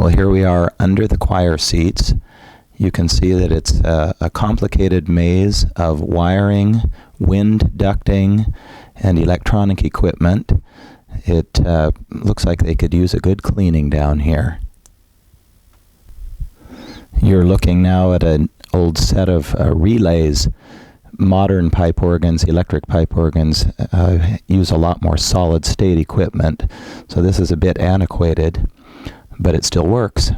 Well, here we are under the choir seats. You can see that it's a complicated maze of wiring, wind ducting, and electronic equipment. It looks like they could use a good cleaning down here. You're looking now at an old set of relays. Modern pipe organs, electric pipe organs, use a lot more solid state equipment. So this is a bit antiquated, but it still works.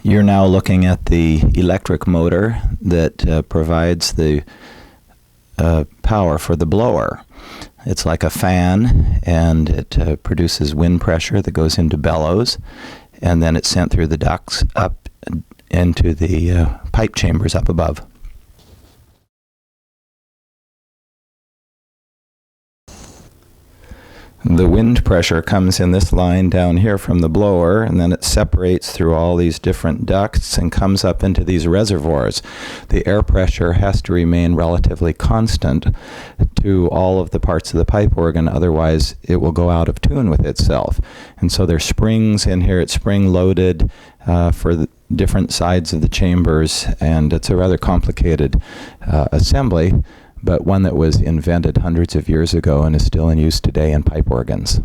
You're now looking at the electric motor that provides the power for the blower. It's like a fan, and it produces wind pressure that goes into bellows, and then it's sent through the ducts up into the pipe chambers up above. The wind pressure comes in this line down here from the blower, and then it separates through all these different ducts and comes up into these reservoirs. The air pressure has to remain relatively constant to all of the parts of the pipe organ, otherwise it will go out of tune with itself. And so there's springs in here. It's spring loaded for the different sides of the chambers, and it's a rather complicated assembly, but one that was invented hundreds of years ago and is still in use today in pipe organs.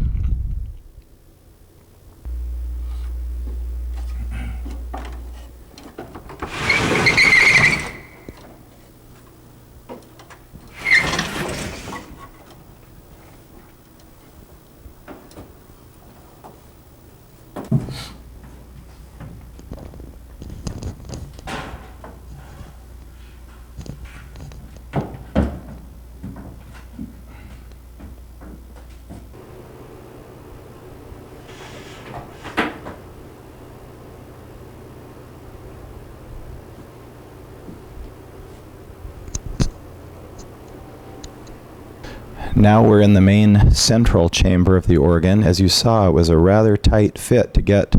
Now we're in the main central chamber of the organ. As you saw, it was a rather tight fit to get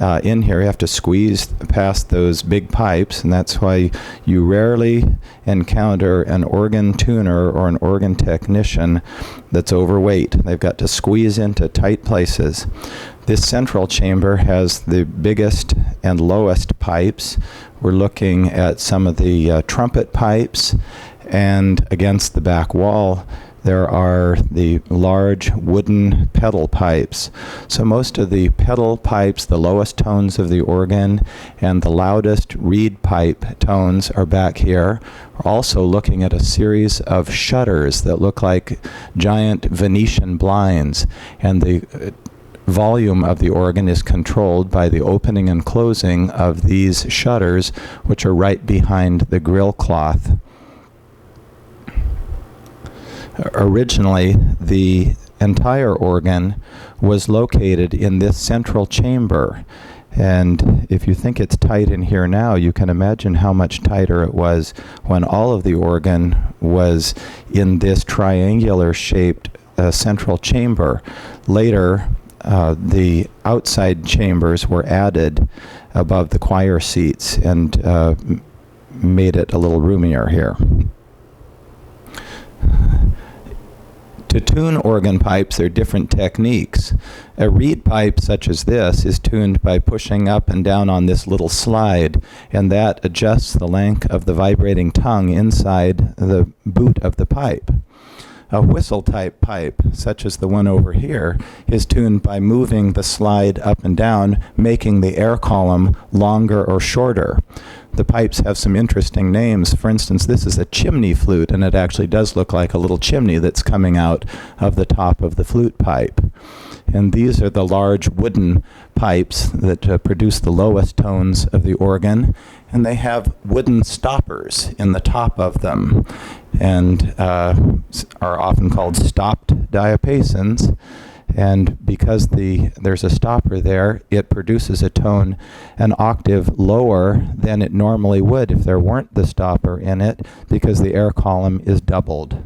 in here. You have to squeeze past those big pipes, and that's why you rarely encounter an organ tuner or an organ technician that's overweight. They've got to squeeze into tight places. This central chamber has the biggest and lowest pipes. We're looking at some of the trumpet pipes, and against the back wall there are the large wooden pedal pipes. So most of the pedal pipes, the lowest tones of the organ, and the loudest reed pipe tones are back here. We're also looking at a series of shutters that look like giant Venetian blinds, and the volume of the organ is controlled by the opening and closing of these shutters, which are right behind the grill cloth. Originally, the entire organ was located in this central chamber, and if you think it's tight in here now, you can imagine how much tighter it was when all of the organ was in this triangular shaped central chamber. Later, the outside chambers were added above the choir seats and made it a little roomier here. To tune organ pipes, there are different techniques. A reed pipe such as this is tuned by pushing up and down on this little slide, and that adjusts the length of the vibrating tongue inside the boot of the pipe. A whistle-type pipe, such as the one over here, is tuned by moving the slide up and down, making the air column longer or shorter. The pipes have some interesting names. For instance, this is a chimney flute, and it actually does look like a little chimney that's coming out of the top of the flute pipe. And these are the large wooden pipes that produce the lowest tones of the organ, and they have wooden stoppers in the top of them, and are often called stopped diapasons. And because there's a stopper there, it produces a tone an octave lower than it normally would if there weren't the stopper in it, because the air column is doubled.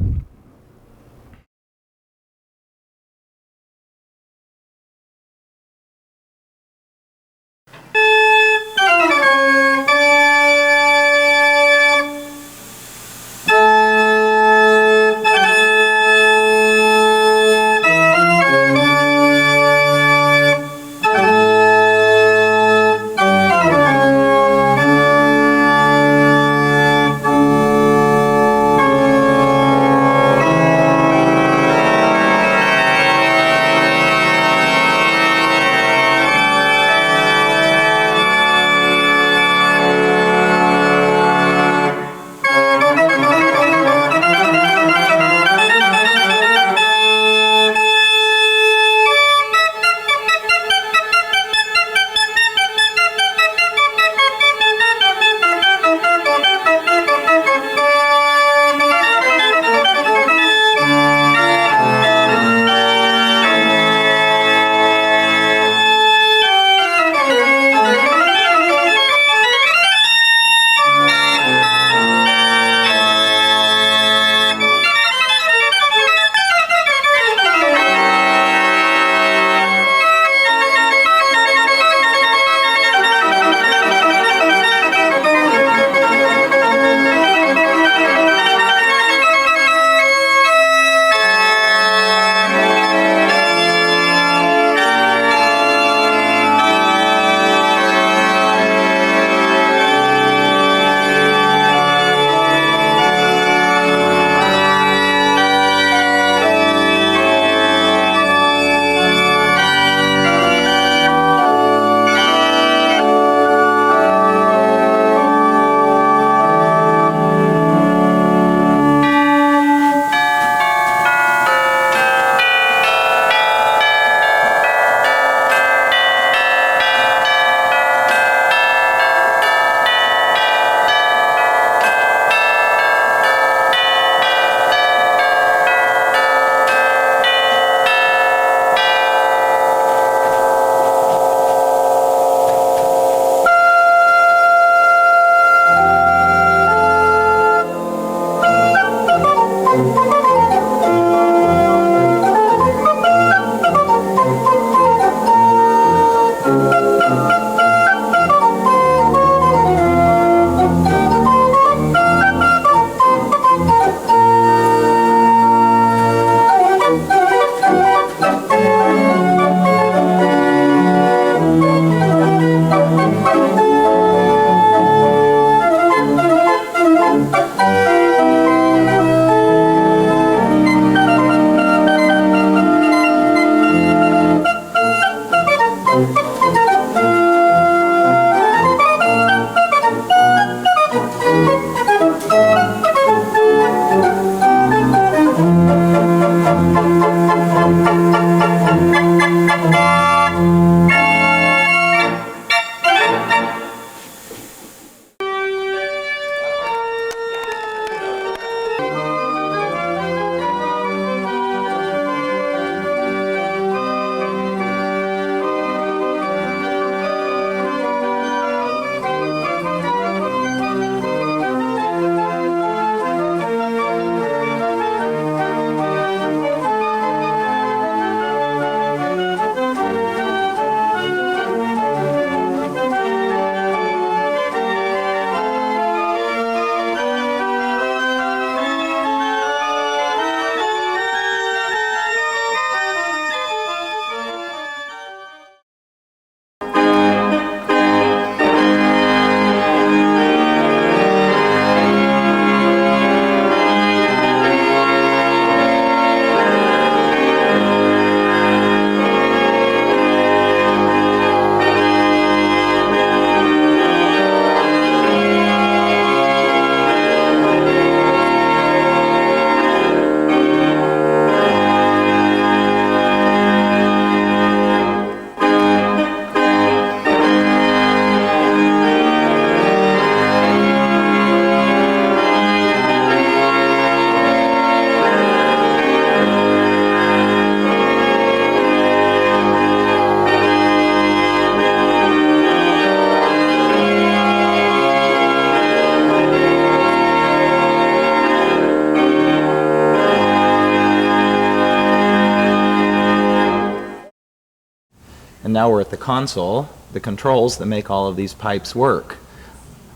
now we're at the console, the controls that make all of these pipes work.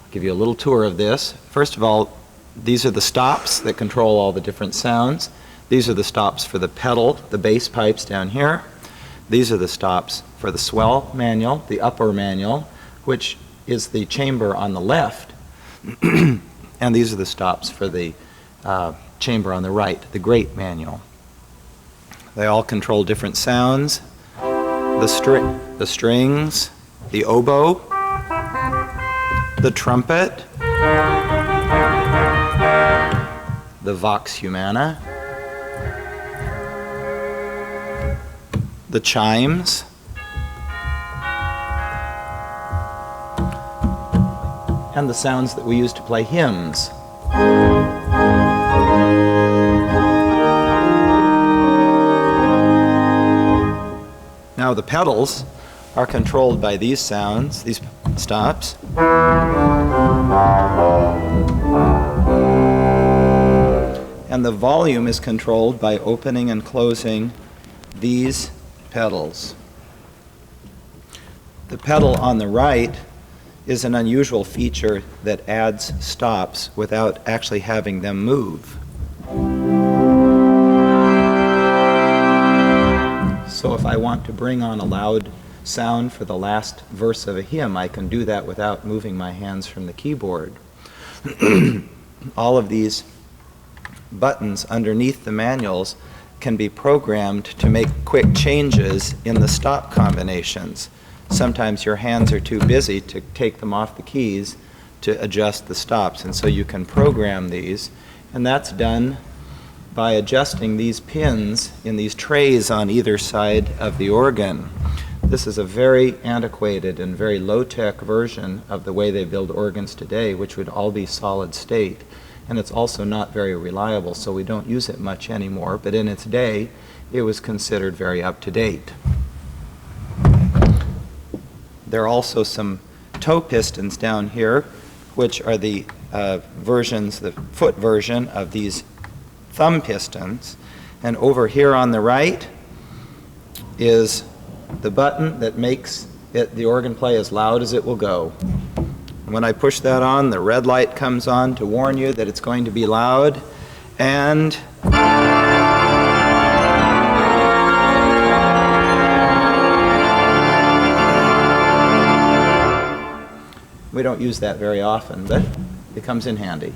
I'll give you a little tour of this. First of all, these are the stops that control all the different sounds. These are the stops for the pedal, the bass pipes down here. These are the stops for the swell manual, the upper manual, which is the chamber on the left. And these are the stops for the chamber on the right, the great manual. They all control different sounds. The strings, the oboe, the trumpet, the vox humana, the chimes, and the sounds that we use to play hymns. Now the pedals are controlled by these sounds, these stops. And the volume is controlled by opening and closing these pedals. The pedal on the right is an unusual feature that adds stops without actually having them move. So if I want to bring on a loud sound for the last verse of a hymn, I can do that without moving my hands from the keyboard. All of these buttons underneath the manuals can be programmed to make quick changes in the stop combinations. Sometimes your hands are too busy to take them off the keys to adjust the stops, and so you can program these, and that's done by adjusting these pins in these trays on either side of the organ. This is a very antiquated and very low-tech version of the way they build organs today, which would all be solid state, and it's also not very reliable, so we don't use it much anymore, but in its day it was considered very up-to-date. There are also some toe pistons down here, which are the versions, the foot version of these thumb pistons, and over here on the right is the button that makes the organ play as loud as it will go. When I push that on, the red light comes on to warn you that it's going to be loud, and we don't use that very often, but it comes in handy.